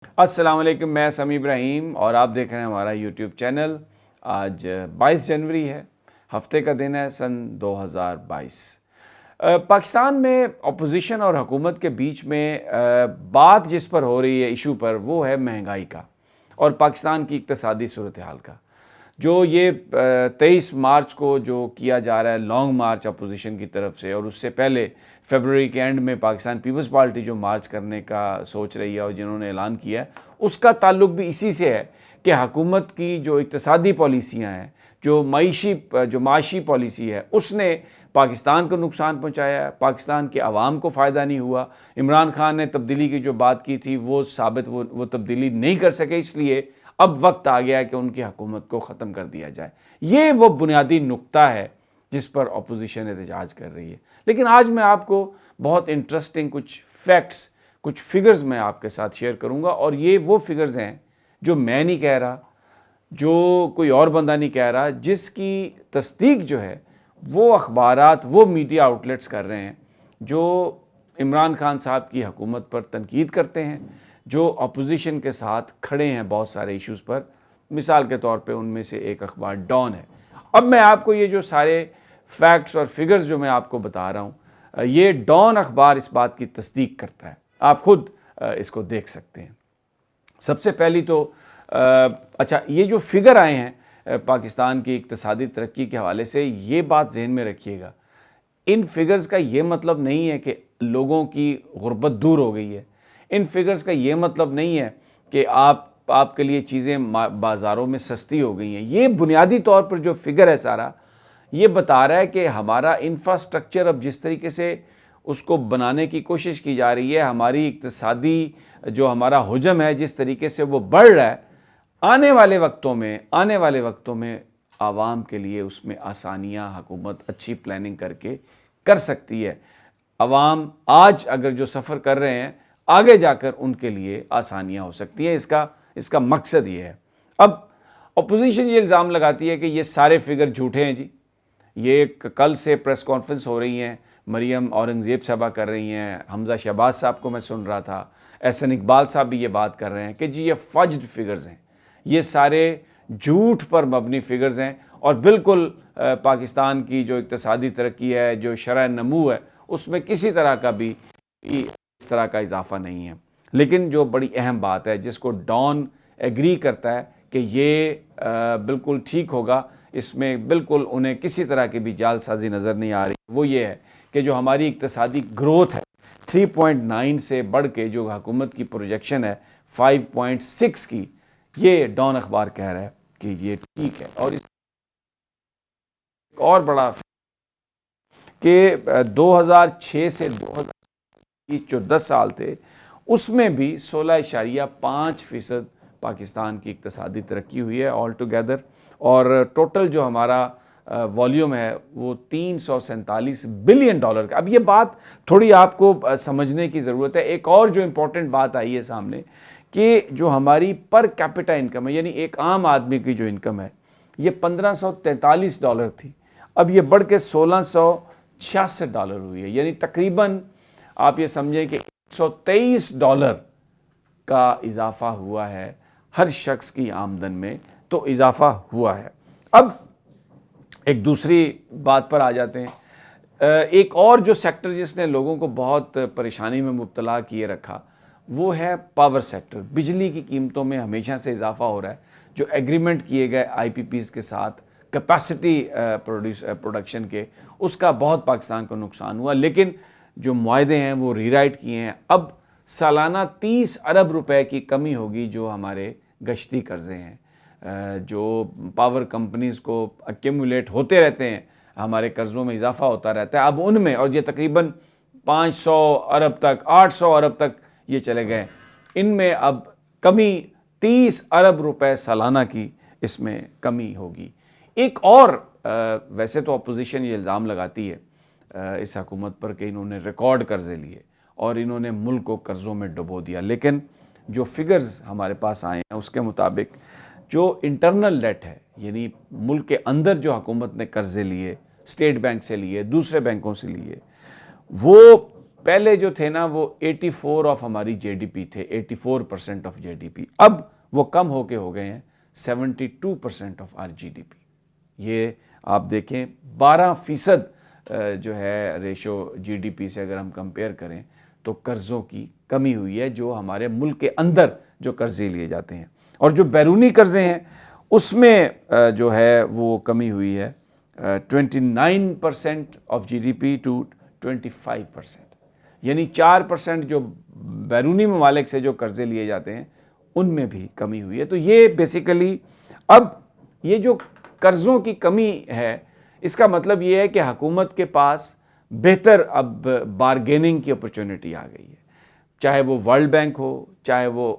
السلام علیکم، میں سمیع ابراہیم اور آپ دیکھ رہے ہیں ہمارا یوٹیوب چینل۔ آج 22 جنوری ہے، ہفتے کا دن ہے، سن 2022۔ پاکستان میں اپوزیشن اور حکومت کے بیچ میں بات جس پر ہو رہی ہے ایشو پر، وہ ہے مہنگائی کا اور پاکستان کی اقتصادی صورتحال کا۔ جو یہ 23 مارچ کو جو کیا جا رہا ہے لانگ مارچ اپوزیشن کی طرف سے، اور اس سے پہلے فیبروری کے اینڈ میں پاکستان پیپلز پارٹی جو مارچ کرنے کا سوچ رہی ہے اور جنہوں نے اعلان کیا ہے، اس کا تعلق بھی اسی سے ہے کہ حکومت کی جو اقتصادی پالیسیاں ہیں، جو معاشی پالیسی ہے، اس نے پاکستان کو نقصان پہنچایا ہے، پاکستان کے عوام کو فائدہ نہیں ہوا۔ عمران خان نے تبدیلی کی جو بات کی تھی وہ وہ تبدیلی نہیں کر سکے، اس لیے اب وقت آ گیا ہے کہ ان کی حکومت کو ختم کر دیا جائے۔ یہ وہ بنیادی نقطہ ہے جس پر اپوزیشن احتجاج کر رہی ہے۔ لیکن آج میں آپ کو بہت انٹرسٹنگ کچھ فیکٹس، کچھ فگرز میں آپ کے ساتھ شیئر کروں گا، اور یہ وہ فگرز ہیں جو میں نہیں کہہ رہا، جو کوئی اور بندہ نہیں کہہ رہا، جس کی تصدیق جو ہے وہ اخبارات، وہ میڈیا آؤٹلیٹس کر رہے ہیں جو عمران خان صاحب کی حکومت پر تنقید کرتے ہیں، جو اپوزیشن کے ساتھ کھڑے ہیں بہت سارے ایشوز پر۔ مثال کے طور پہ ان میں سے ایک اخبار ڈان ہے۔ اب میں آپ کو یہ جو سارے فیکٹس اور فگرز جو میں آپ کو بتا رہا ہوں، یہ ڈان اخبار اس بات کی تصدیق کرتا ہے، آپ خود اس کو دیکھ سکتے ہیں۔ سب سے پہلی تو اچھا، یہ جو فگر آئے ہیں پاکستان کی اقتصادی ترقی کے حوالے سے، یہ بات ذہن میں رکھیے گا، ان فگرز کا یہ مطلب نہیں ہے کہ لوگوں کی غربت دور ہو گئی ہے۔ ان فگرز کا یہ مطلب نہیں ہے کہ آپ کے لیے چیزیں بازاروں میں سستی ہو گئی ہیں۔ یہ بنیادی طور پر جو فگر ہے سارا، یہ بتا رہا ہے کہ ہمارا انفراسٹرکچر اب جس طریقے سے اس کو بنانے کی کوشش کی جا رہی ہے، ہماری اقتصادی جو ہمارا حجم ہے جس طریقے سے وہ بڑھ رہا ہے، آنے والے وقتوں میں عوام کے لیے اس میں آسانیاں حکومت اچھی پلاننگ کر کے کر سکتی ہے۔ عوام آج اگر جو سفر کر رہے ہیں، آگے جا کر ان کے لیے آسانیاں ہو سکتی ہیں۔ اس کا مقصد یہ ہے۔ اب اپوزیشن یہ الزام لگاتی ہے کہ یہ سارے فگر جھوٹے ہیں جی۔ یہ کل سے پریس کانفرنس ہو رہی ہیں، مریم اورنگزیب صاحبہ کر رہی ہیں، حمزہ شہباز صاحب کو میں سن رہا تھا، احسن اقبال صاحب بھی یہ بات کر رہے ہیں کہ جی یہ فجڈ فگرز ہیں، یہ سارے جھوٹ پر مبنی فگرز ہیں، اور بالکل پاکستان کی جو اقتصادی ترقی ہے، جو شرح نمو ہے، اس میں کسی طرح کا بھی اس طرح کا اضافہ نہیں ہے۔ لیکن جو بڑی اہم بات ہے جس کو ڈان ایگری کرتا ہے کہ یہ بالکل ٹھیک ہوگا، اس میں بالکل انہیں کسی طرح کی بھی جال سازی نظر نہیں آ رہی، وہ یہ ہے کہ جو ہماری اقتصادی گروتھ ہے 3.9 سے بڑھ کے جو حکومت کی پروجیکشن ہے 5.6 کی، یہ ڈان اخبار کہہ رہا ہے کہ یہ ٹھیک ہے۔ اور اس اور بڑا کہ 2006 سے 2020 جو 10 سال تھے، اس میں بھی 16.5% پاکستان کی اقتصادی ترقی ہوئی ہے آل ٹوگیدر، اور ٹوٹل جو ہمارا والیوم ہے وہ $347 بلین کا۔ اب یہ بات تھوڑی آپ کو سمجھنے کی ضرورت ہے۔ ایک اور جو امپورٹنٹ بات آئی ہے سامنے کہ جو ہماری پر کیپٹا انکم ہے، یعنی ایک عام آدمی کی جو انکم ہے، یہ $1543 تھی، اب یہ بڑھ کے $1666 ہوئی ہے، یعنی تقریباً آپ یہ سمجھیں کہ $123 کا اضافہ ہوا ہے ہر شخص کی آمدن میں، تو اضافہ ہوا ہے۔ اب ایک دوسری بات پر آ جاتے ہیں۔ ایک اور جو سیکٹر جس نے لوگوں کو بہت پریشانی میں مبتلا کیے رکھا، وہ ہے پاور سیکٹر۔ بجلی کی قیمتوں میں ہمیشہ سے اضافہ ہو رہا ہے۔ جو ایگریمنٹ کیے گئے آئی پی پیز کے ساتھ کیپیسٹی پروڈکشن کے، اس کا بہت پاکستان کو نقصان ہوا، لیکن جو معاہدے ہیں وہ ری رائٹ کیے ہیں۔ اب سالانہ 30 ارب روپے کی کمی ہوگی جو ہمارے گشتی قرضے ہیں، جو پاور کمپنیز کو ایکیمولیٹ ہوتے رہتے ہیں، ہمارے قرضوں میں اضافہ ہوتا رہتا ہے۔ اب ان میں، اور یہ تقریباً 500 ارب تک، 800 ارب تک یہ چلے گئے، ان میں اب کمی 30 ارب روپے سالانہ کی اس میں کمی ہوگی۔ ایک اور ویسے تو اپوزیشن یہ الزام لگاتی ہے اس حکومت پر کہ انہوں نے ریکارڈ قرضے لیے اور انہوں نے ملک کو قرضوں میں ڈبو دیا، لیکن جو فگرز ہمارے پاس آئے ہیں اس کے مطابق جو انٹرنل ڈیٹ ہے، یعنی ملک کے اندر جو حکومت نے قرضے لیے، اسٹیٹ بینک سے لیے، دوسرے بینکوں سے لیے، وہ پہلے جو تھے نا وہ 84 آف ہماری GDP تھے، 84% آف GDP، اب وہ کم ہو گئے ہیں 72% آف آر GDP۔ یہ آپ دیکھیں 12% جو ہے ریشو GDP سے اگر ہم کمپیئر کریں تو قرضوں کی کمی ہوئی ہے، جو ہمارے ملک کے اندر جو قرضے لیے جاتے ہیں، اور جو بیرونی قرضے ہیں اس میں جو ہے وہ کمی ہوئی ہے 29% آف GDP ٹو 25%، یعنی 4% جو بیرونی ممالک سے جو قرضے لیے جاتے ہیں ان میں بھی کمی ہوئی ہے۔ تو یہ بیسیکلی اب یہ جو قرضوں کی کمی ہے، اس کا مطلب یہ ہے کہ حکومت کے پاس بہتر اب بارگیننگ کی اپرچونٹی آ گئی ہے، چاہے وہ ورلڈ بینک ہو، چاہے وہ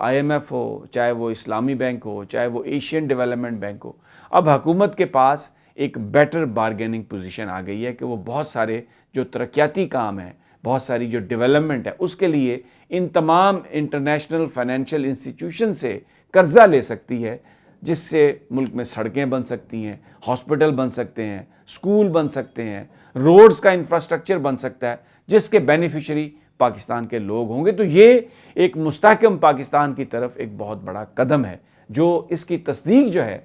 IMF ہو، چاہے وہ اسلامی بینک ہو، چاہے وہ ایشین ڈیولپمنٹ بینک ہو۔ اب حکومت کے پاس ایک بیٹر بارگیننگ پوزیشن آ گئی ہے کہ وہ بہت سارے جو ترقیاتی کام ہیں، بہت ساری جو ڈیولپمنٹ ہے، اس کے لیے ان تمام انٹرنیشنل فائنینشیل انسٹیٹیوشن سے قرضہ لے سکتی ہے، جس سے ملک میں سڑکیں بن سکتی ہیں، ہاسپٹل بن سکتے ہیں، اسکول بن سکتے ہیں، روڈز کا انفراسٹرکچر بن سکتا ہے، جس کے بینیفیشری پاکستان کے لوگ ہوں گے۔ تو یہ ایک مستحکم پاکستان کی طرف ایک بہت بڑا قدم ہے، جو اس کی تصدیق جو ہے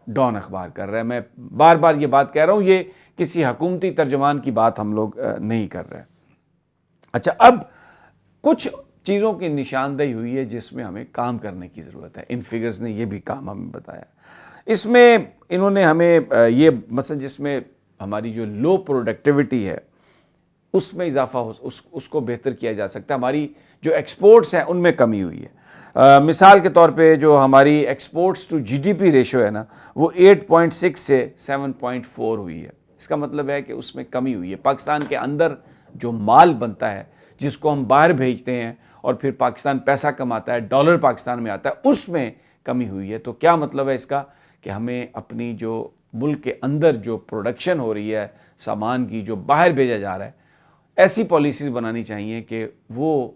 ڈان اخبار کر رہا ہے۔ میں بار بار یہ بات کہہ رہا ہوں، یہ کسی حکومتی ترجمان کی بات ہم لوگ نہیں کر رہے۔ اچھا، اب کچھ چیزوں کی نشاندہی ہوئی ہے جس میں ہمیں کام کرنے کی ضرورت ہے۔ ان فگرز نے یہ بھی کام ہمیں بتایا۔ اس میں انہوں نے ہمیں یہ مثلا جس میں ہماری جو لو پروڈکٹیوٹی ہے اس میں اضافہ ہو، اس کو بہتر کیا جا سکتا ہے۔ ہماری جو ایکسپورٹس ہیں ان میں کمی ہوئی ہے۔ مثال کے طور پہ جو ہماری ایکسپورٹس ٹو GDP ریشو ہے نا، وہ 8.6 سے 7.4 ہوئی ہے۔ اس کا مطلب ہے کہ اس میں کمی ہوئی ہے۔ پاکستان کے اندر جو مال بنتا ہے، جس کو ہم باہر بھیجتے ہیں اور پھر پاکستان پیسہ کماتا ہے، ڈالر پاکستان میں آتا ہے، اس میں کمی ہوئی ہے۔ تو کیا مطلب ہے اس کا؟ کہ ہمیں اپنی جو ملک کے اندر جو پروڈکشن ہو رہی ہے سامان کی، جو باہر بھیجا جا رہا ہے، ایسی پالیسیز بنانی چاہیے کہ وہ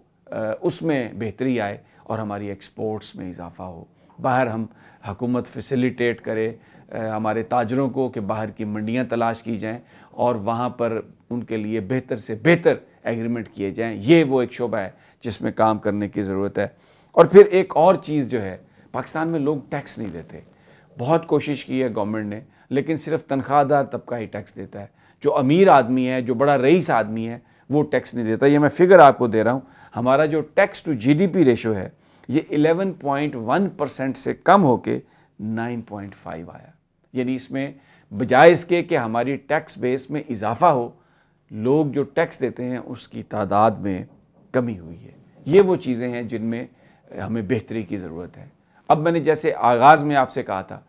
اس میں بہتری آئے اور ہماری ایکسپورٹس میں اضافہ ہو۔ باہر ہم حکومت فیسیلیٹیٹ کرے ہمارے تاجروں کو کہ باہر کی منڈیاں تلاش کی جائیں اور وہاں پر ان کے لیے بہتر سے بہتر ایگریمنٹ کیے جائیں۔ یہ وہ ایک شعبہ ہے جس میں کام کرنے کی ضرورت ہے۔ اور پھر ایک اور چیز جو ہے، پاکستان میں لوگ ٹیکس نہیں دیتے۔ بہت کوشش کی ہے گورنمنٹ نے، لیکن صرف تنخواہ دار طبقہ ہی ٹیکس دیتا ہے۔ جو امیر آدمی ہے، جو بڑا رئیس آدمی ہے، وہ ٹیکس نہیں دیتا۔ یہ میں فگر آپ کو دے رہا ہوں، ہمارا جو ٹیکس ٹو GDP ریشو ہے یہ 11.1% سے کم ہو کے 9.5 آیا۔ یعنی اس میں بجائے اس کے کہ ہماری ٹیکس بیس میں اضافہ ہو، لوگ جو ٹیکس دیتے ہیں اس کی تعداد میں کمی ہوئی ہے۔ یہ وہ چیزیں ہیں جن میں ہمیں بہتری کی ضرورت ہے۔ اب میں نے جیسے آغاز میں آپ سے کہا تھا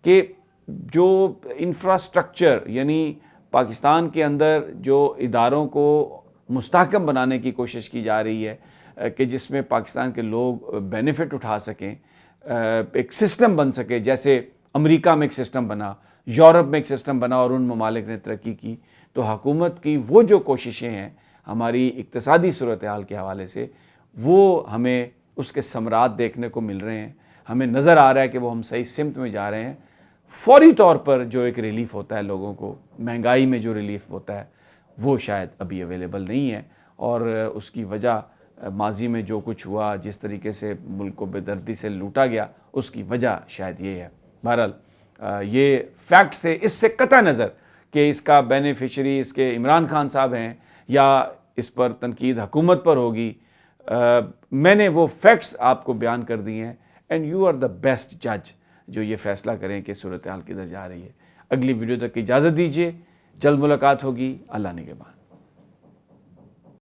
کہ جو انفراسٹرکچر، یعنی پاکستان کے اندر جو اداروں کو مستحکم بنانے کی کوشش کی جا رہی ہے کہ جس میں پاکستان کے لوگ بینیفٹ اٹھا سکیں، ایک سسٹم بن سکے، جیسے امریکہ میں ایک سسٹم بنا، یورپ میں ایک سسٹم بنا اور ان ممالک نے ترقی کی، تو حکومت کی وہ جو کوششیں ہیں ہماری اقتصادی صورتحال کے حوالے سے، وہ ہمیں اس کے ثمرات دیکھنے کو مل رہے ہیں۔ ہمیں نظر آ رہا ہے کہ وہ ہم صحیح سمت میں جا رہے ہیں۔ فوری طور پر جو ایک ریلیف ہوتا ہے لوگوں کو، مہنگائی میں جو ریلیف ہوتا ہے، وہ شاید ابھی اویلیبل نہیں ہے، اور اس کی وجہ ماضی میں جو کچھ ہوا، جس طریقے سے ملک کو بے دردی سے لوٹا گیا، اس کی وجہ شاید یہ ہے۔ بہرحال یہ فیکٹس تھے، اس سے قطع نظر کہ اس کا بینیفیشری اس کے عمران خان صاحب ہیں یا اس پر تنقید حکومت پر ہوگی، میں نے وہ فیکٹس آپ کو بیان کر دی ہیں، and you are the best جج جو یہ فیصلہ کریں کہ صورتحال کدھر جا رہی ہے۔ اگلی ویڈیو تک کی اجازت دیجیے، جلد ملاقات ہوگی، اللہ نگہبان۔